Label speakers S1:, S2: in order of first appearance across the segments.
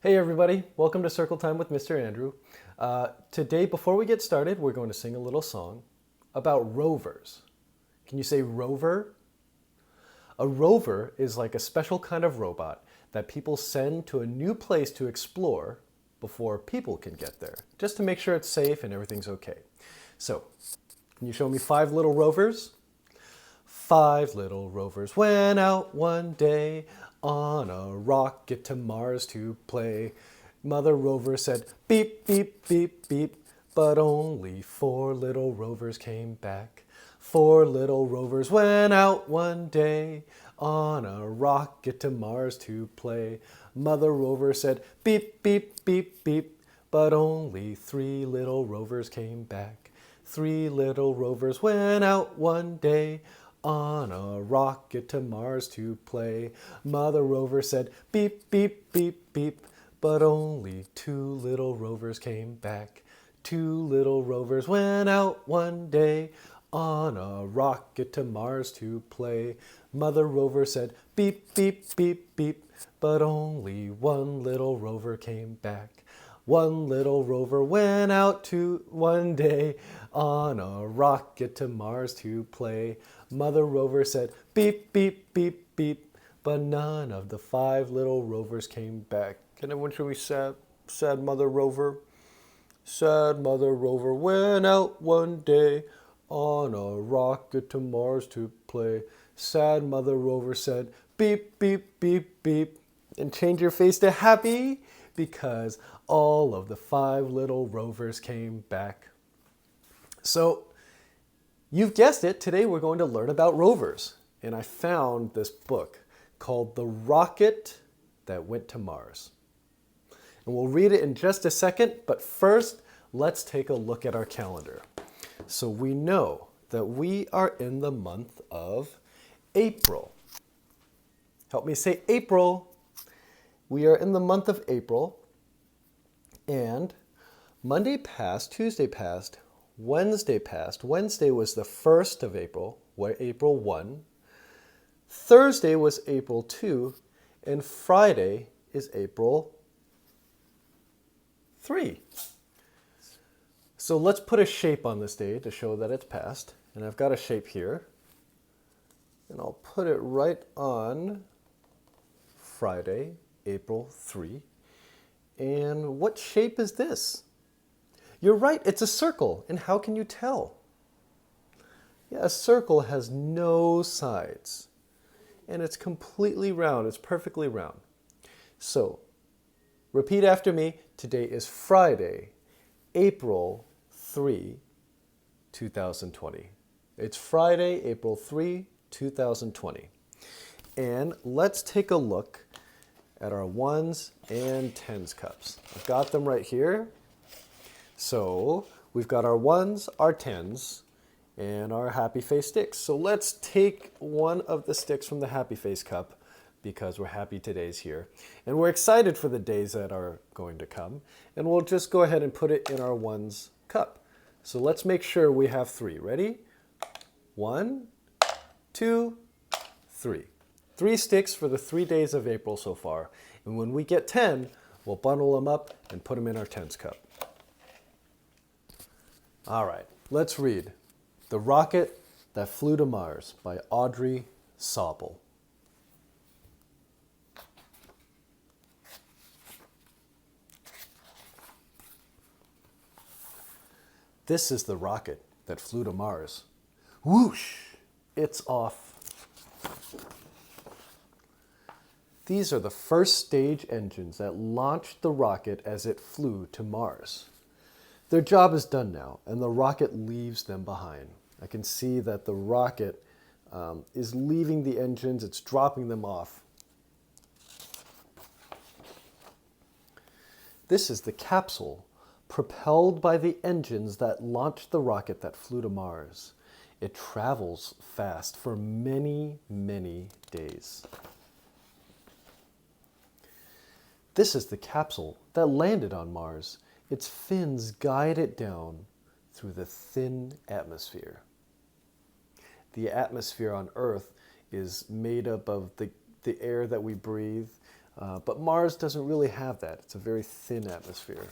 S1: Hey everybody, welcome to Circle Time with Mr. Andrew. Today, before we get started, we're going to sing a little song about rovers. Can you say rover? A rover is like a special kind of robot that people send to a new place to explore before people can get there, just to make sure it's safe and everything's okay. So, can you show me 5 little rovers? 5 little rovers went out one day on a rocket to Mars to play. Mother Rover said, beep, beep, beep, beep, but only 4 little rovers came back. 4 little rovers went out one day on a rocket to Mars to play. Mother Rover said, beep, beep, beep, beep, but only 3 little rovers came back. 3 little rovers went out one day on a rocket to Mars to play. Mother Rover said, beep, beep, beep, beep, but only 2 little rovers came back. 2 little rovers went out one day on a rocket to Mars to play. Mother Rover said, beep, beep, beep, beep, but only 1 little rover came back. 1 little rover went out to one day on a rocket to Mars to play. Mother Rover said, beep, beep, beep, beep, but none of the 5 little rovers came back. Can everyone show me sad Mother Rover? Sad Mother Rover went out one day on a rocket to Mars to play. Sad Mother Rover said, beep, beep, beep, beep, and change your face to happy because all of the 5 little rovers came back. So, you've guessed it, today we're going to learn about rovers. And I found this book called The Rocket That Went to Mars. And we'll read it in just a second, but first, let's take a look at our calendar. So we know that we are in the month of April. Help me say April. We are in the month of April, and Monday passed, Tuesday passed, Wednesday passed. Wednesday was the 1st of April, April 1. Thursday was April 2, and Friday is April 3. So let's put a shape on this day to show that it's passed. And I've got a shape here. And I'll put it right on Friday, April 3. And what shape is this? You're right, it's a circle. And how can you tell? Yeah, a circle has no sides. And it's completely round. It's perfectly round. So, repeat after me. Today is Friday, April 3, 2020. It's Friday, April 3, 2020. And let's take a look at our 1s and 10s cups. I've got them right here. So we've got our 1s, our 10s, and our happy face sticks. So let's take one of the sticks from the happy face cup because we're happy today's here. And we're excited for the days that are going to come. And we'll just go ahead and put it in our 1s cup. So let's make sure we have 3. Ready? 1, 2, 3. 3 sticks for the 3 days of April so far. And when we get 10, we'll bundle them up and put them in our 10s cup. All right, let's read The Rocket That Flew to Mars by Audrey Sobel. This is the rocket that flew to Mars. Whoosh! It's off. These are the first stage engines that launched the rocket as it flew to Mars. Their job is done now, and the rocket leaves them behind. I can see that the rocket is leaving the engines, it's dropping them off. This is the capsule propelled by the engines that launched the rocket that flew to Mars. It travels fast for many, many days. This is the capsule that landed on Mars. Its fins guide it down through the thin atmosphere. The atmosphere on Earth is made up of the air that we breathe, But Mars doesn't really have that. It's a very thin atmosphere.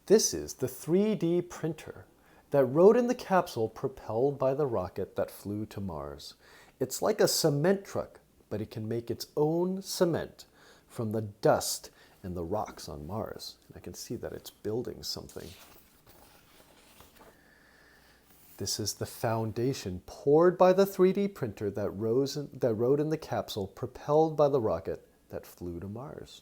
S1: This is the 3D printer that rode in the capsule propelled by the rocket that flew to Mars. It's like a cement truck, but it can make its own cement from the dust and the rocks on Mars. I can see that it's building something. This is the foundation poured by the 3D printer that rode in the capsule propelled by the rocket that flew to Mars.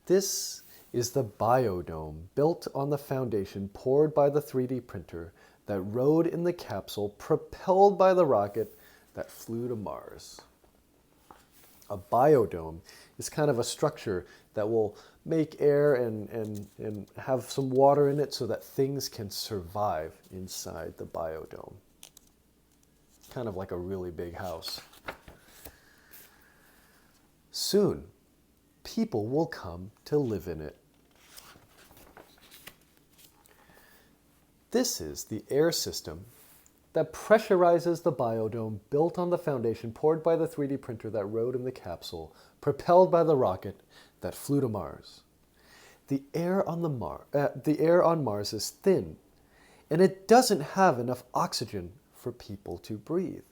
S1: This is the biodome built on the foundation poured by the 3D printer that rode in the capsule propelled by the rocket that flew to Mars. A biodome is kind of a structure that will make air and have some water in it so that things can survive inside the biodome. Kind of like a really big house. Soon, people will come to live in it. This is the air system that pressurizes the biodome built on the foundation poured by the 3D printer that rode in the capsule, propelled by the rocket that flew to Mars. The air on Mars is thin, and it doesn't have enough oxygen for people to breathe.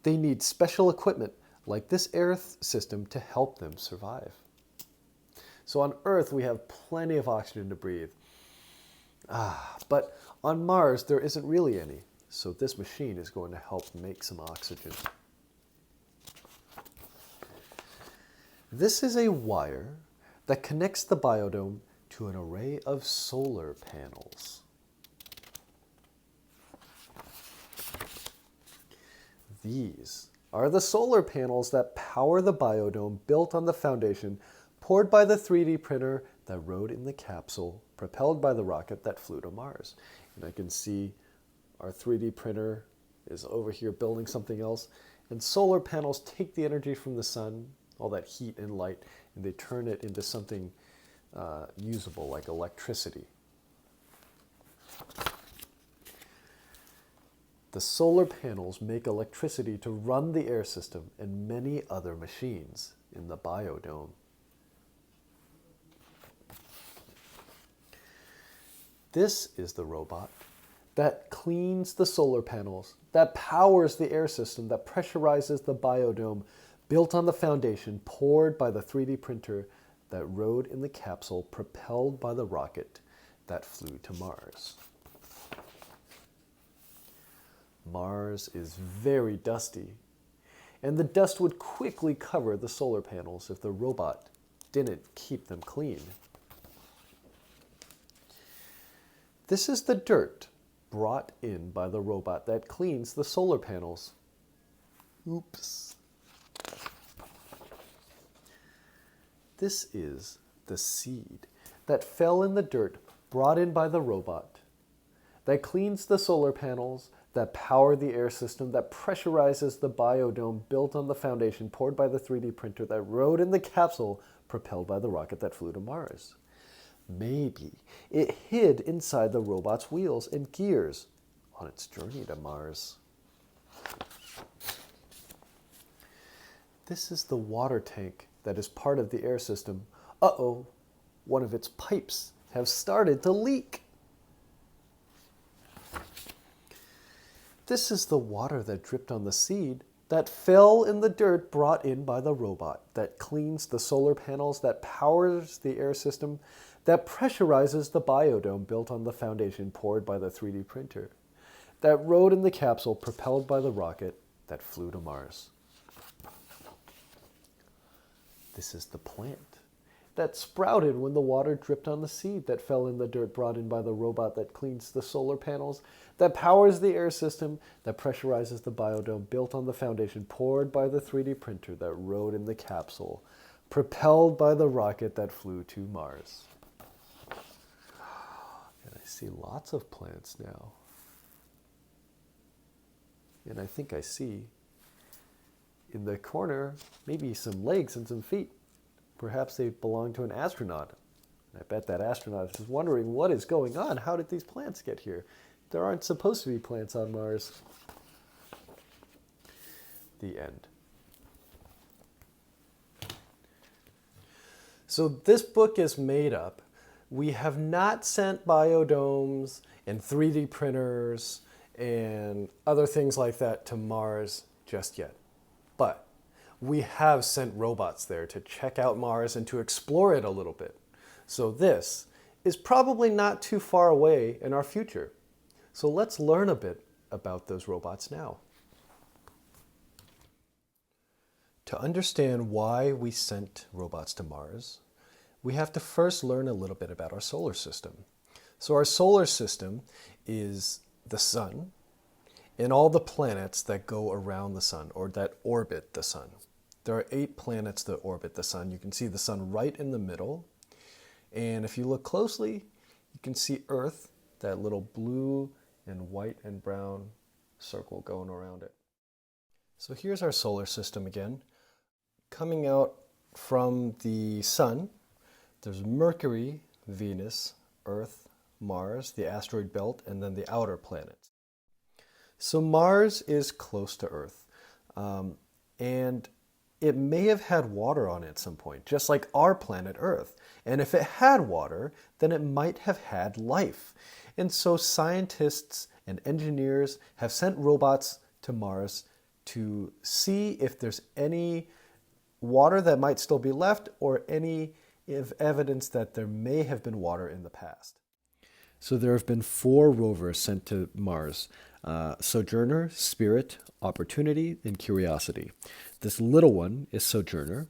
S1: They need special equipment like this air system to help them survive. So on Earth, we have plenty of oxygen to breathe. But on Mars, there isn't really any. So this machine is going to help make some oxygen. This is a wire that connects the biodome to an array of solar panels. These are the solar panels that power the biodome built on the foundation poured by the 3D printer that rode in the capsule propelled by the rocket that flew to Mars. And I can see our 3D printer is over here building something else. And solar panels take the energy from the sun, all that heat and light, and they turn it into something usable like electricity. The solar panels make electricity to run the air system and many other machines in the biodome. This is the robot that cleans the solar panels, that powers the air system, that pressurizes the biodome built on the foundation poured by the 3D printer that rode in the capsule propelled by the rocket that flew to Mars. Mars is very dusty, and the dust would quickly cover the solar panels if the robot didn't keep them clean. This is the dirt brought in by the robot that cleans the solar panels. Oops. This is the seed that fell in the dirt brought in by the robot that cleans the solar panels, that power the air system, that pressurizes the biodome built on the foundation poured by the 3D printer that rode in the capsule propelled by the rocket that flew to Mars. Maybe it hid inside the robot's wheels and gears on its journey to Mars. This is the water tank that is part of the air system. Uh-oh, one of its pipes have started to leak. This is the water that dripped on the seed that fell in the dirt brought in by the robot that cleans the solar panels, that powers the air system, that pressurizes the biodome built on the foundation poured by the 3D printer, that rode in the capsule propelled by the rocket that flew to Mars. This is the plant that sprouted when the water dripped on the seed that fell in the dirt brought in by the robot that cleans the solar panels, that powers the air system, that pressurizes the biodome built on the foundation poured by the 3D printer that rode in the capsule, propelled by the rocket that flew to Mars. And I see lots of plants now. And I think I see in the corner maybe some legs and some feet. Perhaps they belong to an astronaut. I bet that astronaut is wondering what is going on. How did these plants get here? There aren't supposed to be plants on Mars. The end. So this book is made up. We have not sent biodomes and 3D printers and other things like that to Mars just yet. But we have sent robots there to check out Mars and to explore it a little bit. So this is probably not too far away in our future. So let's learn a bit about those robots now. To understand why we sent robots to Mars, we have to first learn a little bit about our solar system. So our solar system is the sun and all the planets that go around the sun or that orbit the sun. There are 8 planets that orbit the sun. You can see the sun right in the middle. And if you look closely, you can see Earth, that little blue and white and brown circle going around it. So here's our solar system again. Coming out from the sun, there's Mercury, Venus, Earth, Mars, the asteroid belt, and then the outer planets. So Mars is close to Earth, and it may have had water on it at some point, just like our planet Earth. And if it had water, then it might have had life. And so scientists and engineers have sent robots to Mars to see if there's any water that might still be left or any evidence that there may have been water in the past. So there have been 4 rovers sent to Mars: Sojourner, Spirit, Opportunity, and Curiosity. This little one is Sojourner.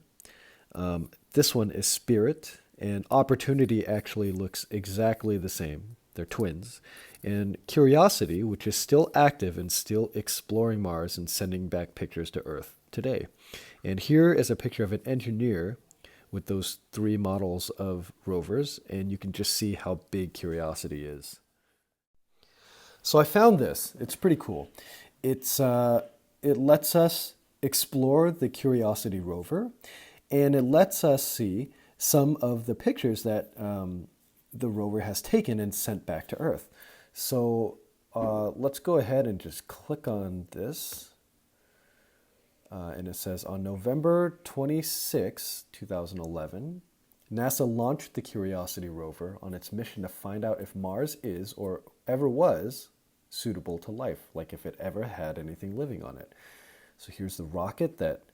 S1: This one is Spirit, and Opportunity actually looks exactly the same. They're twins. And Curiosity, which is still active and still exploring Mars and sending back pictures to Earth today. And here is a picture of an engineer with those 3 models of rovers, and you can just see how big Curiosity is. So I found this. It's pretty cool. It lets us explore the Curiosity rover, and it lets us see some of the pictures that the rover has taken and sent back to Earth. So let's go ahead and just click on this. And it says, on November 26, 2011, NASA launched the Curiosity rover on its mission to find out if Mars is, or ever was, suitable to life, like if it ever had anything living on it. So here's the rocket that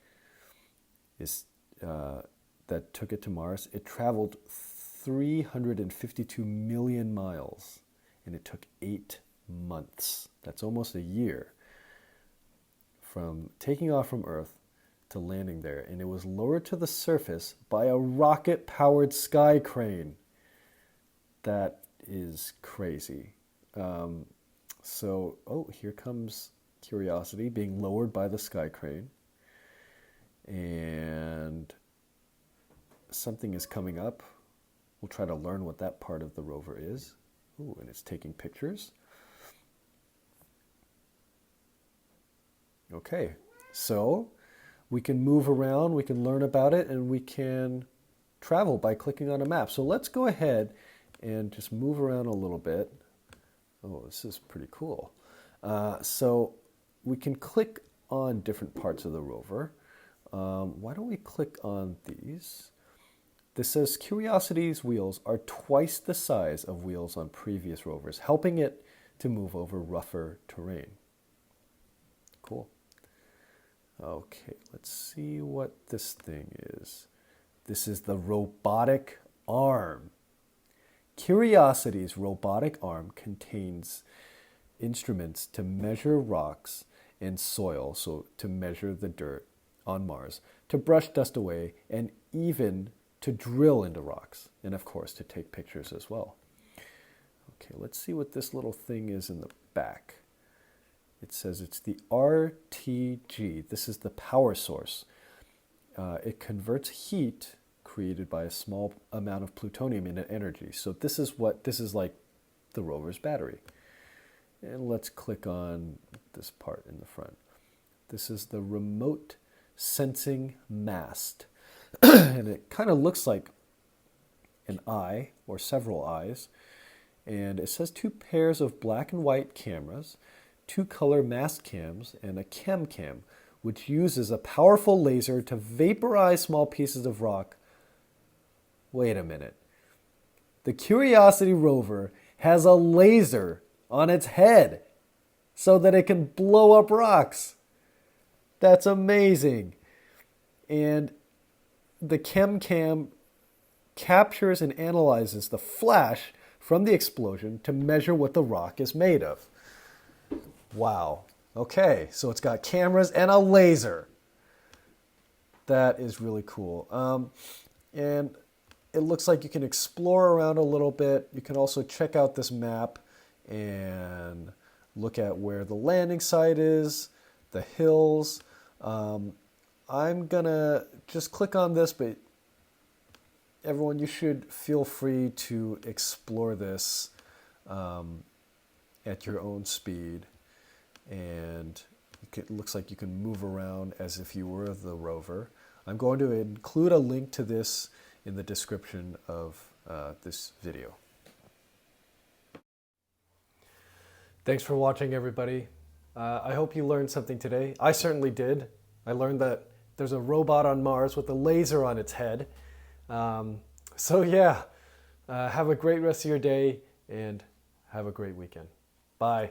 S1: took it to Mars. It traveled 352 million miles, and it took 8 months. That's almost a year from taking off from Earth to landing there. And it was lowered to the surface by a rocket-powered sky crane. That is crazy. Here comes Curiosity being lowered by the sky crane. And something is coming up. We'll try to learn what that part of the rover is. Ooh, and it's taking pictures. Okay, so we can move around, we can learn about it, and we can travel by clicking on a map. So let's go ahead and just move around a little bit. Oh, this is pretty cool. So we can click on different parts of the rover. Why don't we click on these? This says Curiosity's wheels are twice the size of wheels on previous rovers, helping it to move over rougher terrain. Cool. Okay, let's see what this thing is. This is the Robotic Arm. Curiosity's robotic arm contains instruments to measure rocks and soil, so to measure the dirt on Mars, to brush dust away, and even to drill into rocks, and of course to take pictures as well. Okay, let's see what this little thing is in the back. It says it's the RTG. This is the power source. It converts heat created by a small amount of plutonium into energy. So this is like the rover's battery. And let's click on this part in the front. This is the remote sensing mast. And it kind of looks like an eye or several eyes. And it says 2 pairs of black and white cameras, 2 color mast cams, and a chem, which uses a powerful laser to vaporize small pieces of rock. Wait a minute. The Curiosity Rover has a laser on its head so that it can blow up rocks. That's amazing. And the ChemCam captures and analyzes the flash from the explosion to measure what the rock is made of. Wow. Okay, so it's got cameras and a laser. That is really cool. And it looks like you can explore around a little bit. You can also check out this map and look at where the landing site is, the hills. I'm gonna just click on this, but everyone, you should feel free to explore this at your own speed. And it looks like you can move around as if you were the rover. I'm going to include a link to this in the description of this video. Thanks for watching, everybody. I hope you learned something today. I certainly did. I learned that there's a robot on Mars with a laser on its head. So yeah, have a great rest of your day and have a great weekend. Bye.